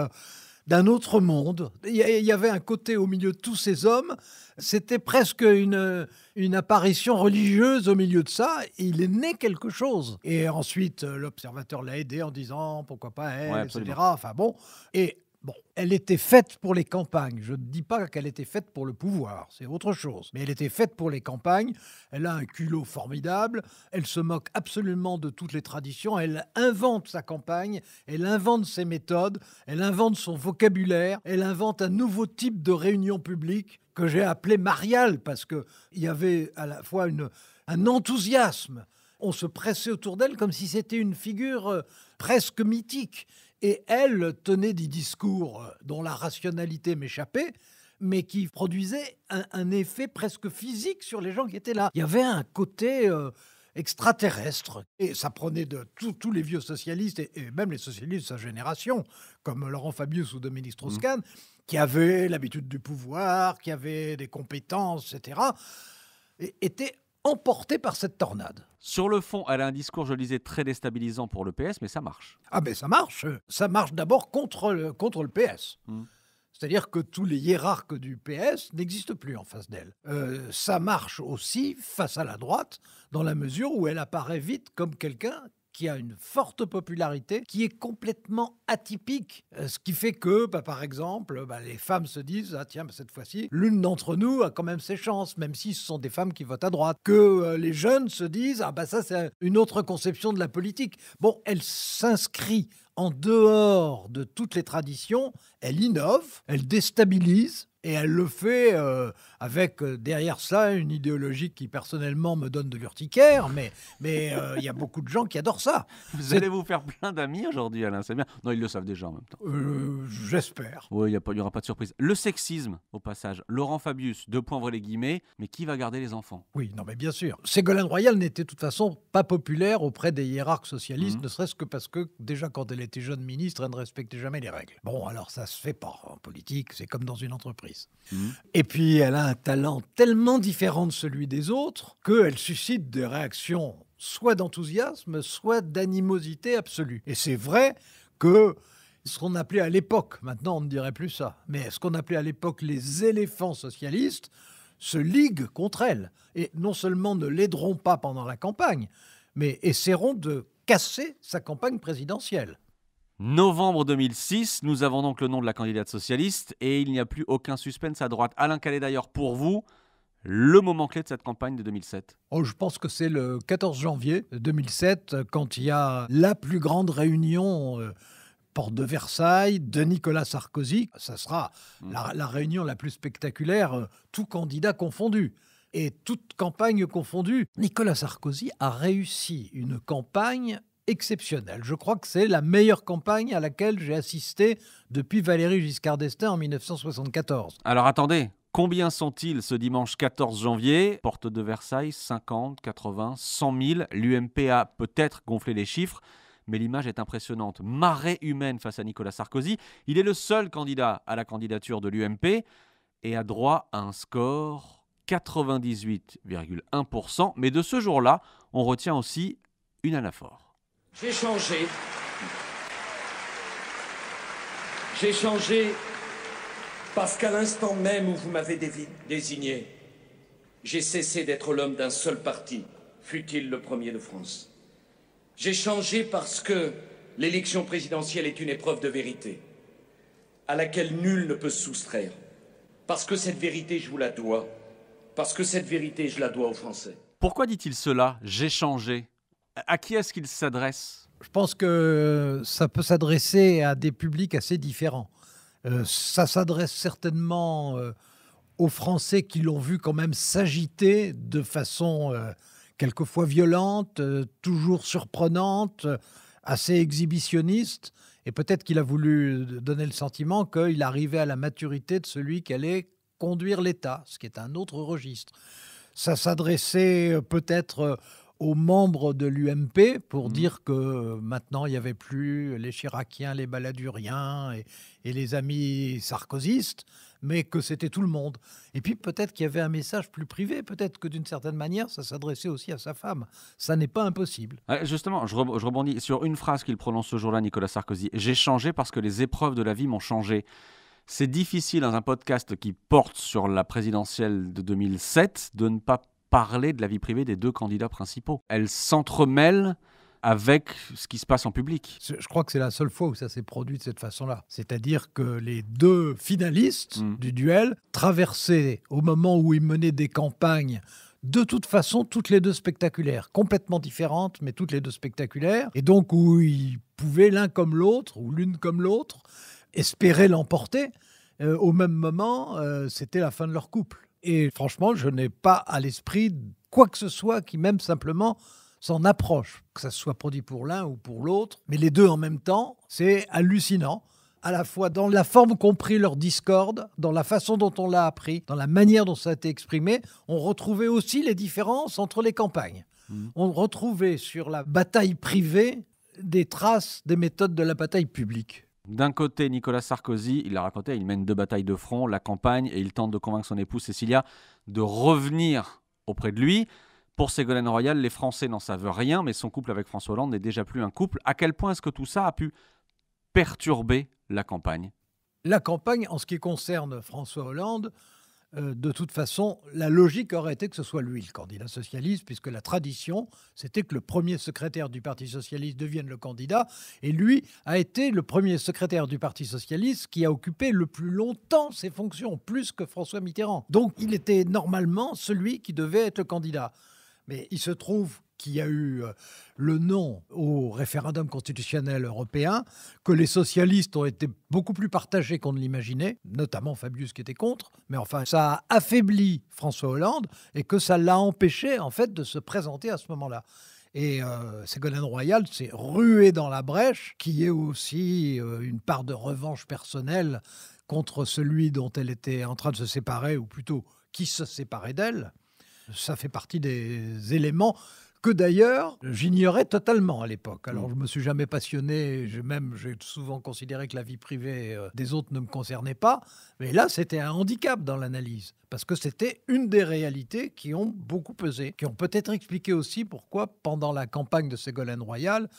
d'un autre monde. Il y avait un côté au milieu de tous ces hommes, c'était presque une apparition religieuse au milieu de ça. Il est né quelque chose. Et ensuite, l'observateur l'a aidé en disant pourquoi pas elle, etc. Enfin bon, bon, elle était faite pour les campagnes. Je ne dis pas qu'elle était faite pour le pouvoir, c'est autre chose. Mais elle était faite pour les campagnes. Elle a un culot formidable. Elle se moque absolument de toutes les traditions. Elle invente sa campagne. Elle invente ses méthodes. Elle invente son vocabulaire. Elle invente un nouveau type de réunion publique que j'ai appelé mariale parce qu'il y avait à la fois un enthousiasme. On se pressait autour d'elle comme si c'était une figure presque mythique. Et elle tenait des discours dont la rationalité m'échappait, mais qui produisaient un effet presque physique sur les gens qui étaient là. Il y avait un côté extraterrestre. Et ça prenait de tous les vieux socialistes, et même les socialistes de sa génération, comme Laurent Fabius ou Dominique Strauss-Kahn, qui avaient l'habitude du pouvoir, qui avaient des compétences, etc., et étaient emporté par cette tornade. Sur le fond, elle a un discours, je le disais, très déstabilisant pour le PS, mais ça marche. Ah ben ça marche. Ça marche d'abord contre le PS. C'est-à-dire que tous les hiérarques du PS n'existent plus en face d'elle. Ça marche aussi face à la droite, dans la mesure où elle apparaît vite comme quelqu'un qui a une forte popularité, qui est complètement atypique. Ce qui fait que, par exemple, les femmes se disent « Ah tiens, cette fois-ci, l'une d'entre nous a quand même ses chances, même si ce sont des femmes qui votent à droite. » Que les jeunes se disent « Ah ça, c'est une autre conception de la politique. » Bon, elle s'inscrit en dehors de toutes les traditions, elle innove, elle déstabilise, et elle le fait avec derrière ça une idéologie qui personnellement me donne de l'urticaire, mais il y a beaucoup de gens qui adorent ça. Vous allez vous faire plein d'amis aujourd'hui, Alain, c'est bien. Non, ils le savent déjà en même temps. J'espère. Oui, il n'y aura pas de surprise. Le sexisme, au passage. Laurent Fabius, 2 points, ouvrez les guillemets, mais qui va garder les enfants ? Oui, non mais bien sûr. Ségolène Royal n'était de toute façon pas populaire auprès des hiérarques socialistes, ne serait-ce que parce que déjà quand elle était jeune ministre, elle ne respectait jamais les règles. Bon, alors ça se fait pas en politique, c'est comme dans une entreprise. Et puis, elle a un talent tellement différent de celui des autres qu'elle suscite des réactions soit d'enthousiasme, soit d'animosité absolue. Et c'est vrai qu'il ce qu'on appelait à l'époque, maintenant on ne dirait plus ça, mais ce qu'on appelait à l'époque les éléphants socialistes, se liguent contre elle. Et non seulement ne l'aideront pas pendant la campagne, mais essaieront de casser sa campagne présidentielle. Novembre 2006, nous avons donc le nom de la candidate socialiste et il n'y a plus aucun suspense à droite. Alain Calais, d'ailleurs, pour vous, le moment clé de cette campagne de 2007? Je pense que c'est le 14 janvier 2007, quand il y a la plus grande réunion porte de Versailles de Nicolas Sarkozy. Ça sera la réunion la plus spectaculaire, tout candidat confondu. Et toute campagne confondue. Nicolas Sarkozy a réussi une campagne exceptionnelle. Je crois que c'est la meilleure campagne à laquelle j'ai assisté depuis Valéry Giscard d'Estaing en 1974. Alors attendez, combien sont-ils ce dimanche 14 janvier? Porte de Versailles, 50, 80, 100 000. L'UMP a peut-être gonflé les chiffres, mais l'image est impressionnante. Marée humaine face à Nicolas Sarkozy. Il est le seul candidat à la candidature de l'UMP et a droit à un score 98,1%. Mais de ce jour-là, on retient aussi une anaphore. J'ai changé parce qu'à l'instant même où vous m'avez désigné, j'ai cessé d'être l'homme d'un seul parti, fût-il le premier de France. J'ai changé parce que l'élection présidentielle est une épreuve de vérité, à laquelle nul ne peut se soustraire. Parce que cette vérité, je vous la dois. Parce que cette vérité, je la dois aux Français. Pourquoi dit-il cela? J'ai changé. À qui est-ce qu'il s'adresse? Je pense que ça peut s'adresser à des publics assez différents. Ça s'adresse certainement aux Français qui l'ont vu quand même s'agiter de façon quelquefois violente, toujours surprenante, assez exhibitionniste. Et peut-être qu'il a voulu donner le sentiment qu'il arrivait à la maturité de celui qui allait conduire l'État, ce qui est un autre registre. Ça s'adressait peut-être aux membres de l'UMP pour dire que maintenant il n'y avait plus les Chiraciens, les Baladuriens et les amis sarkozystes, mais que c'était tout le monde. Et puis peut-être qu'il y avait un message plus privé, peut-être que d'une certaine manière ça s'adressait aussi à sa femme. Ça n'est pas impossible. Justement, je rebondis sur une phrase qu'il prononce ce jour-là, Nicolas Sarkozy. « J'ai changé parce que les épreuves de la vie m'ont changé ». C'est difficile dans un podcast qui porte sur la présidentielle de 2007 de ne pas parler de la vie privée des deux candidats principaux. Elle s'entremêle avec ce qui se passe en public. Je crois que c'est la seule fois où ça s'est produit de cette façon-là. C'est-à-dire que les deux finalistes du duel traversaient, au moment où ils menaient des campagnes, de toute façon, toutes les deux spectaculaires, complètement différentes, mais toutes les deux spectaculaires, et donc où ils pouvaient l'un comme l'autre, ou l'une comme l'autre, espérer l'emporter. Au même moment, c'était la fin de leur couple. Et franchement, je n'ai pas à l'esprit quoi que ce soit qui même simplement s'en approche, que ça soit produit pour l'un ou pour l'autre. Mais les deux en même temps, c'est hallucinant, à la fois dans la forme qu'ont pris leur discorde, dans la façon dont on l'a appris, dans la manière dont ça a été exprimé. On retrouvait aussi les différences entre les campagnes. On retrouvait sur la bataille privée des traces des méthodes de la bataille publique. D'un côté, Nicolas Sarkozy, il l'a raconté, il mène 2 batailles de front, la campagne, et il tente de convaincre son épouse Cécilia de revenir auprès de lui. Pour Ségolène Royal, les Français n'en savent rien, mais son couple avec François Hollande n'est déjà plus un couple. À quel point est-ce que tout ça a pu perturber la campagne? La campagne, en ce qui concerne François Hollande, de toute façon, la logique aurait été que ce soit lui le candidat socialiste, puisque la tradition, c'était que le premier secrétaire du Parti socialiste devienne le candidat, et lui a été le premier secrétaire du Parti socialiste qui a occupé le plus longtemps ses fonctions, plus que François Mitterrand. Donc il était normalement celui qui devait être le candidat. Mais il se trouve qu'il y a eu le non au référendum constitutionnel européen, que les socialistes ont été beaucoup plus partagés qu'on ne l'imaginait, notamment Fabius qui était contre, mais enfin ça a affaibli François Hollande et que ça l'a empêché en fait de se présenter à ce moment-là. Et Ségolène Royal s'est ruée dans la brèche, qui est aussi une part de revanche personnelle contre celui dont elle était en train de se séparer, ou plutôt qui se séparait d'elle. Ça fait partie des éléments que d'ailleurs j'ignorais totalement à l'époque. Alors je ne me suis jamais passionné, j'ai souvent considéré que la vie privée des autres ne me concernait pas, mais là c'était un handicap dans l'analyse, parce que c'était une des réalités qui ont beaucoup pesé, qui ont peut-être expliqué aussi pourquoi pendant la campagne de Ségolène Royal,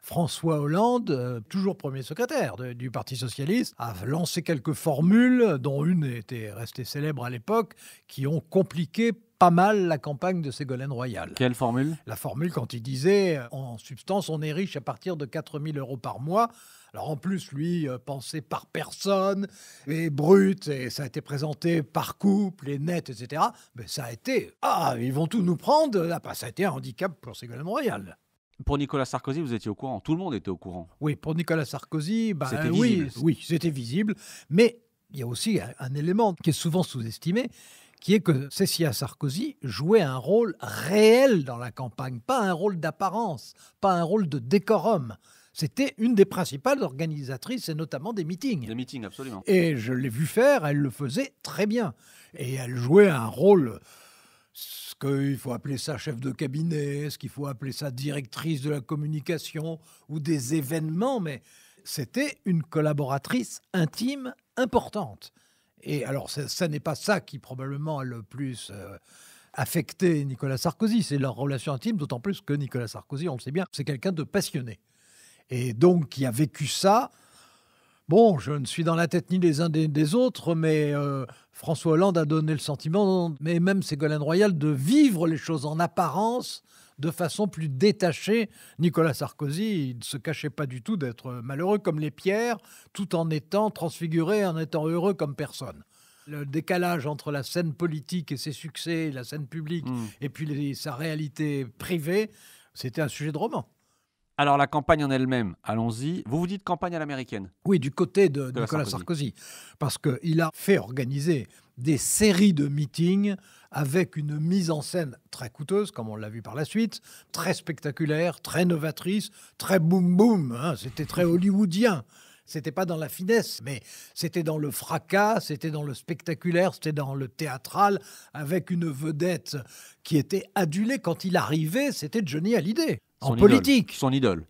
François Hollande, toujours premier secrétaire du Parti socialiste, a lancé quelques formules, dont une était restée célèbre à l'époque, qui ont compliqué pas mal la campagne de Ségolène Royal. Quelle formule? La formule quand il disait, en substance, on est riche à partir de 4 000 € par mois. Alors en plus, lui, pensait par personne, et brut, et ça a été présenté par couple, et net, etc. Mais ça a été, ils vont tout nous prendre. Ça a été un handicap pour Ségolène Royal. Pour Nicolas Sarkozy, vous étiez au courant. Tout le monde était au courant. Oui, pour Nicolas Sarkozy, c'était visible. Oui, c'était visible. Mais il y a aussi un élément qui est souvent sous-estimé, qui est que Cécile Sarkozy jouait un rôle réel dans la campagne, pas un rôle d'apparence, pas un rôle de décorum. C'était une des principales organisatrices, et notamment des meetings. Des meetings, absolument. Et je l'ai vu faire, elle le faisait très bien. Et elle jouait un rôle, ce qu'il faut appeler ça chef de cabinet, ce qu'il faut appeler ça directrice de la communication ou des événements, mais c'était une collaboratrice intime importante. Et alors, ça n'est pas ça qui probablement a le plus affecté Nicolas Sarkozy, c'est leur relation intime, d'autant plus que Nicolas Sarkozy, on le sait bien, c'est quelqu'un de passionné. Et donc, qui a vécu ça. Bon, je ne suis dans la tête ni des uns des autres, mais François Hollande a donné le sentiment, mais même Ségolène Royal, de vivre les choses en apparence de façon plus détachée. Nicolas Sarkozy, il ne se cachait pas du tout d'être malheureux comme les pierres, tout en étant transfiguré, en étant heureux comme personne. Le décalage entre la scène politique et ses succès, la scène publique, et puis sa réalité privée, c'était un sujet de roman. Alors, la campagne en elle-même, allons-y. Vous dites campagne à l'américaine? Oui, du côté de Nicolas Sarkozy. Parce qu'il a fait organiser des séries de meetings avec une mise en scène très coûteuse, comme on l'a vu par la suite, très spectaculaire, très novatrice, très boum-boum. C'était très hollywoodien. C'était pas dans la finesse, mais c'était dans le fracas, c'était dans le spectaculaire, c'était dans le théâtral, avec une vedette qui était adulée. Quand il arrivait, c'était Johnny Hallyday. En politique. Son idole.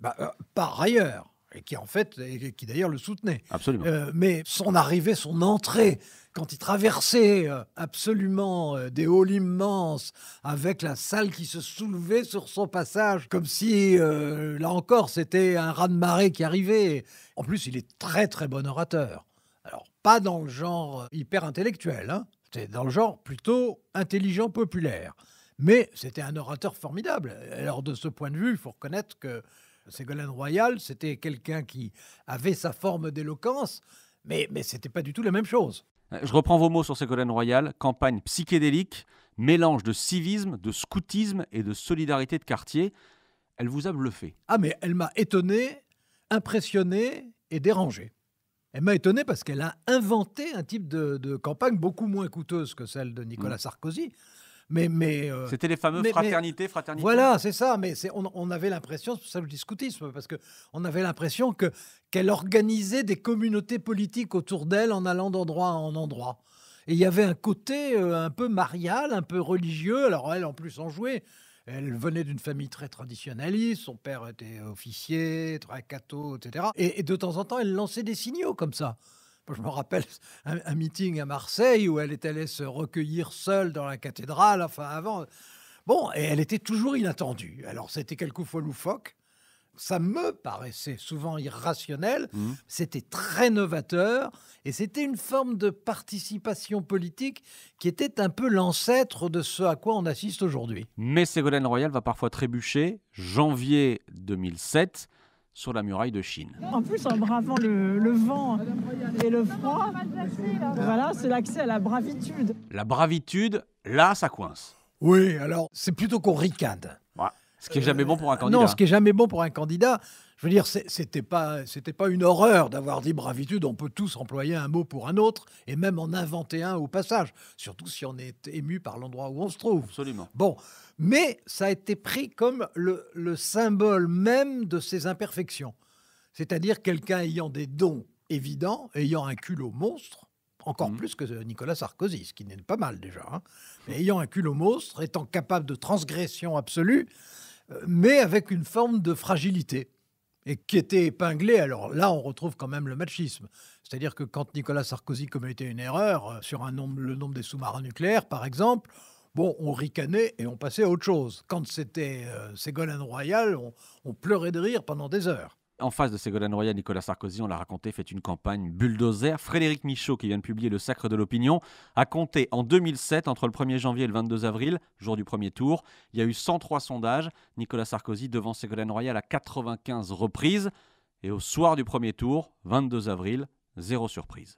Par ailleurs, et qui d'ailleurs le soutenait. Absolument. Mais son arrivée, son entrée, quand il traversait absolument des halls immenses, avec la salle qui se soulevait sur son passage, comme si, là encore, c'était un raz-de-marée qui arrivait. En plus, il est très très bon orateur. Alors, pas dans le genre hyper intellectuel, c'était dans le genre plutôt intelligent populaire. Mais c'était un orateur formidable. Alors, de ce point de vue, il faut reconnaître que Ségolène Royal, c'était quelqu'un qui avait sa forme d'éloquence, mais ce n'était pas du tout la même chose. Je reprends vos mots sur Ségolène Royal. Campagne psychédélique, mélange de civisme, de scoutisme et de solidarité de quartier. Elle vous a bluffé. Ah, mais elle m'a étonné, impressionné et dérangé. Elle m'a étonné parce qu'elle a inventé un type de campagne beaucoup moins coûteuse que celle de Nicolas Sarkozy. C'était les fameux fraternité. Voilà, c'est ça. Mais on avait l'impression, c'est pour ça que je dis scoutisme, parce qu'on avait l'impression qu'elle organisait des communautés politiques autour d'elle en allant d'endroit en endroit. Et il y avait un côté un peu marial, un peu religieux. Alors elle, en plus, en jouait. Elle venait d'une famille très traditionnaliste. Son père était officier, très catho, etc. Et de temps en temps, elle lançait des signaux comme ça. Je me rappelle un meeting à Marseille où elle est allée se recueillir seule dans la cathédrale, avant. Bon, et elle était toujours inattendue. Alors, c'était quelquefois loufoque. Ça me paraissait souvent irrationnel. C'était très novateur. Et c'était une forme de participation politique qui était un peu l'ancêtre de ce à quoi on assiste aujourd'hui. Mais Ségolène Royal va parfois trébucher. Janvier 2007... sur la muraille de Chine. En plus, en bravant le vent et le froid, voilà, c'est l'accès à la bravitude. La bravitude, là, ça coince. Oui, alors, c'est plutôt qu'on ricane. Ouais, ce qui n'est jamais bon pour un candidat. Non, ce qui n'est jamais bon pour un candidat. Je veux dire, c'était pas une horreur d'avoir dit bravitude. On peut tous employer un mot pour un autre et même en inventer un au passage, surtout si on est ému par l'endroit où on se trouve. Absolument. Bon, mais ça a été pris comme le symbole même de ses imperfections. C'est-à-dire quelqu'un ayant des dons évidents, ayant un culot monstre, encore plus que Nicolas Sarkozy, ce qui n'est pas mal déjà, mais ayant un culot monstre, étant capable de transgression absolue, mais avec une forme de fragilité. Et qui était épinglé. Alors là, on retrouve quand même le machisme. C'est-à-dire que quand Nicolas Sarkozy commettait une erreur sur le nombre des sous-marins nucléaires, par exemple, bon, on ricanait et on passait à autre chose. Quand c'était Ségolène Royal, on pleurait de rire pendant des heures. En face de Ségolène Royal, Nicolas Sarkozy, on l'a raconté, fait une campagne bulldozer. Frédéric Michaud, qui vient de publier Le Sacre de l'Opinion, a compté en 2007, entre le 1er janvier et le 22 avril, jour du premier tour, il y a eu 103 sondages. Nicolas Sarkozy devant Ségolène Royal à 95 reprises. Et au soir du premier tour, 22 avril, 0 surprise.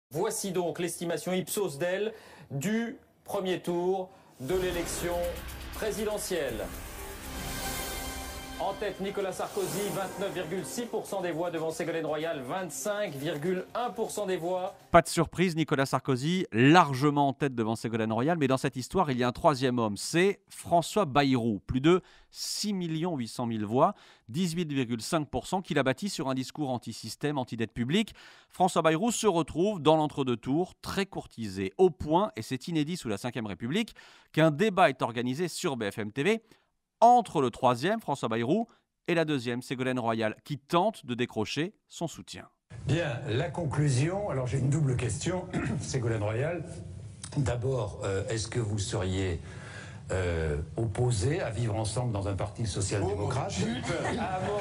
Voici donc l'estimation Ipsos d'elle du premier tour de l'élection présidentielle. En tête, Nicolas Sarkozy, 29,6% des voix devant Ségolène Royal, 25,1% des voix. Pas de surprise, Nicolas Sarkozy largement en tête devant Ségolène Royal, mais dans cette histoire, il y a un troisième homme, c'est François Bayrou, plus de 6 800 000 voix, 18,5% qu'il a bâti sur un discours anti-système, anti-dette publique. François Bayrou se retrouve dans l'entre-deux tours, très courtisé, au point, et c'est inédit sous la Ve République, qu'un débat est organisé sur BFM TV entre le troisième, François Bayrou, et la deuxième, Ségolène Royal, qui tente de décrocher son soutien. Bien, la conclusion, alors j'ai une double question, Ségolène Royal. D'abord, est-ce que vous seriez opposé à vivre ensemble dans un parti social-démocrate? J'ai eu peur. Ah bon.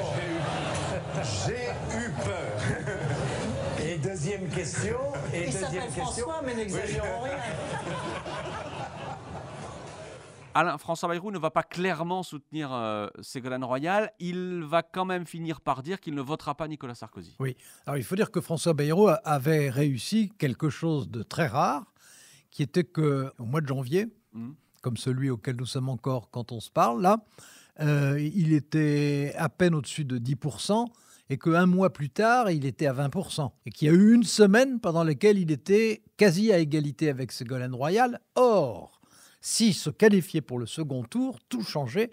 J'ai eu peur. Et deuxième question. Il s'appelle François, mais n'exagérons rien. Alain, François Bayrou ne va pas clairement soutenir Ségolène Royal. Il va quand même finir par dire qu'il ne votera pas Nicolas Sarkozy. Oui. Alors, il faut dire que François Bayrou avait réussi quelque chose de très rare, qui était qu'au mois de janvier, comme celui auquel nous sommes encore quand on se parle, là, il était à peine au-dessus de 10%, et qu'un mois plus tard, il était à 20%. Et qu'il y a eu une semaine pendant laquelle il était quasi à égalité avec Ségolène Royal. Or, s'il se qualifiait pour le second tour, tout changeait,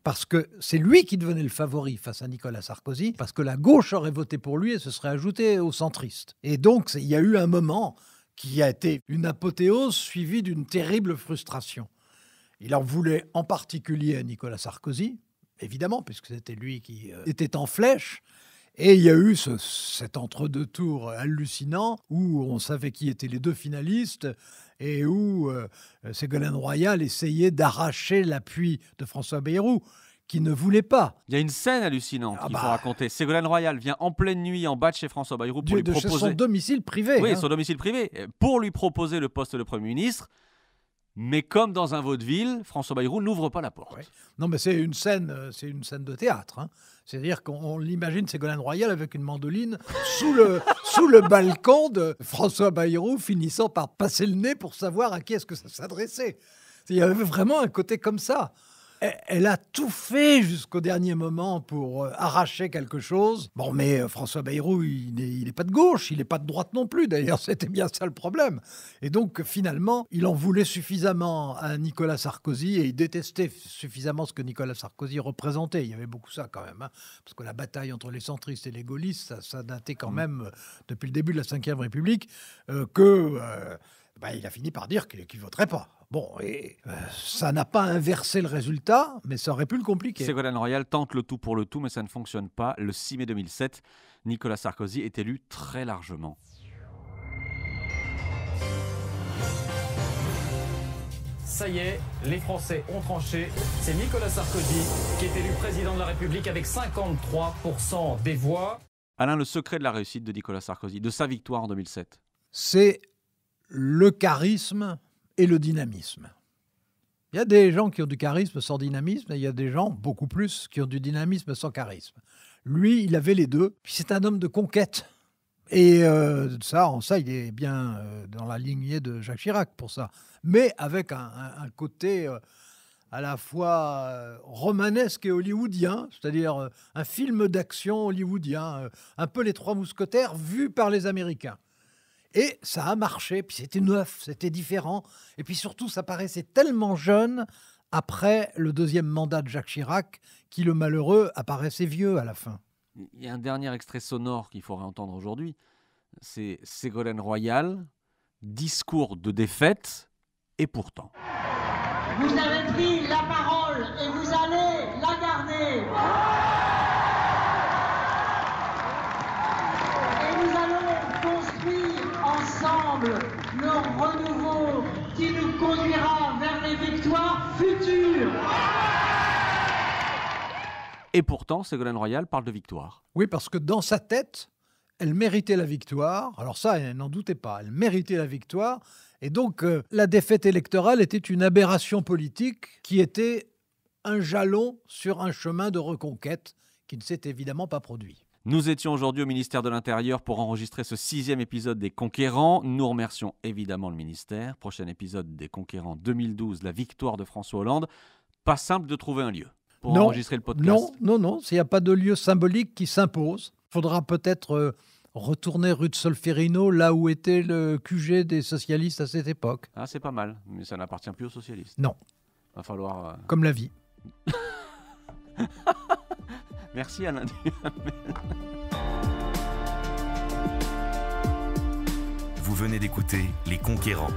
parce que c'est lui qui devenait le favori face à Nicolas Sarkozy, parce que la gauche aurait voté pour lui et se serait ajouté aux centristes. Et donc, il y a eu un moment qui a été une apothéose suivie d'une terrible frustration. Il en voulait en particulier à Nicolas Sarkozy, évidemment, puisque c'était lui qui était en flèche. Et il y a eu cet entre-deux tours hallucinant où on savait qui étaient les deux finalistes et où Ségolène Royal essayait d'arracher l'appui de François Bayrou, qui ne voulait pas. Il y a une scène hallucinante qu'il faut raconter. Ségolène Royal vient en pleine nuit en bas de chez François Bayrou pour lui proposer... Chez son domicile privé. Oui, son domicile privé. Pour lui proposer le poste de Premier ministre. Mais comme dans un vaudeville, François Bayrou n'ouvre pas la porte. Ouais. Non, mais c'est une scène de théâtre. Hein. C'est-à-dire qu'on l'imagine Ségolène Royal avec une mandoline sous le balcon de François Bayrou, finissant par passer le nez pour savoir à qui est-ce que ça s'adressait. Il y avait vraiment un côté comme ça. Elle a tout fait jusqu'au dernier moment pour arracher quelque chose. Bon, mais François Bayrou, il n'est pas de gauche, il n'est pas de droite non plus. D'ailleurs, c'était bien ça le problème. Et donc, finalement, il en voulait suffisamment à Nicolas Sarkozy et il détestait suffisamment ce que Nicolas Sarkozy représentait. Il y avait beaucoup ça quand même, hein, parce que la bataille entre les centristes et les gaullistes, ça datait quand même depuis le début de la Ve République, il a fini par dire qu'il ne voterait pas. Bon, et ça n'a pas inversé le résultat, mais ça aurait pu le compliquer. Ségolène Royal tente le tout pour le tout, mais ça ne fonctionne pas. Le 6 mai 2007, Nicolas Sarkozy est élu très largement. Ça y est, les Français ont tranché. C'est Nicolas Sarkozy qui est élu président de la République avec 53% des voix. Alain, le secret de la réussite de Nicolas Sarkozy, de sa victoire en 2007? C'est le charisme et le dynamisme. Il y a des gens qui ont du charisme sans dynamisme, et il y a des gens, beaucoup plus, qui ont du dynamisme sans charisme. Lui, il avait les deux. Puis c'est un homme de conquête. Et en ça, il est bien dans la lignée de Jacques Chirac pour ça. Mais avec un côté à la fois romanesque et hollywoodien, c'est-à-dire un film d'action hollywoodien, un peu les Trois Mousquetaires vus par les Américains. Et ça a marché, puis c'était neuf, c'était différent. Et puis surtout, ça paraissait tellement jeune après le deuxième mandat de Jacques Chirac, qui, le malheureux, apparaissait vieux à la fin. Il y a un dernier extrait sonore qu'il faudrait entendre aujourd'hui. C'est Ségolène Royal, discours de défaite, et pourtant. Vous avez pris la parole et vous allez la garder. Et nous allons construire ensemble ensemble le renouveau qui nous conduira vers les victoires futures. Et pourtant, Ségolène Royal parle de victoire. Oui, parce que dans sa tête, elle méritait la victoire. Alors ça, elle n'en doutait pas. Elle méritait la victoire. Et donc, la défaite électorale était une aberration politique qui était un jalon sur un chemin de reconquête qui ne s'est évidemment pas produit. Nous étions aujourd'hui au ministère de l'Intérieur pour enregistrer ce 6e épisode des Conquérants. Nous remercions évidemment le ministère. Prochain épisode des Conquérants 2012, la victoire de François Hollande. Pas simple de trouver un lieu pour enregistrer le podcast. Non. S'il n'y a pas de lieu symbolique qui s'impose, il faudra peut-être retourner rue de Solferino, là où était le QG des socialistes à cette époque. Ah, c'est pas mal, mais ça n'appartient plus aux socialistes. Non. Va falloir... Comme la vie. Merci Alain Duhamel. Vous venez d'écouter Les Conquérants,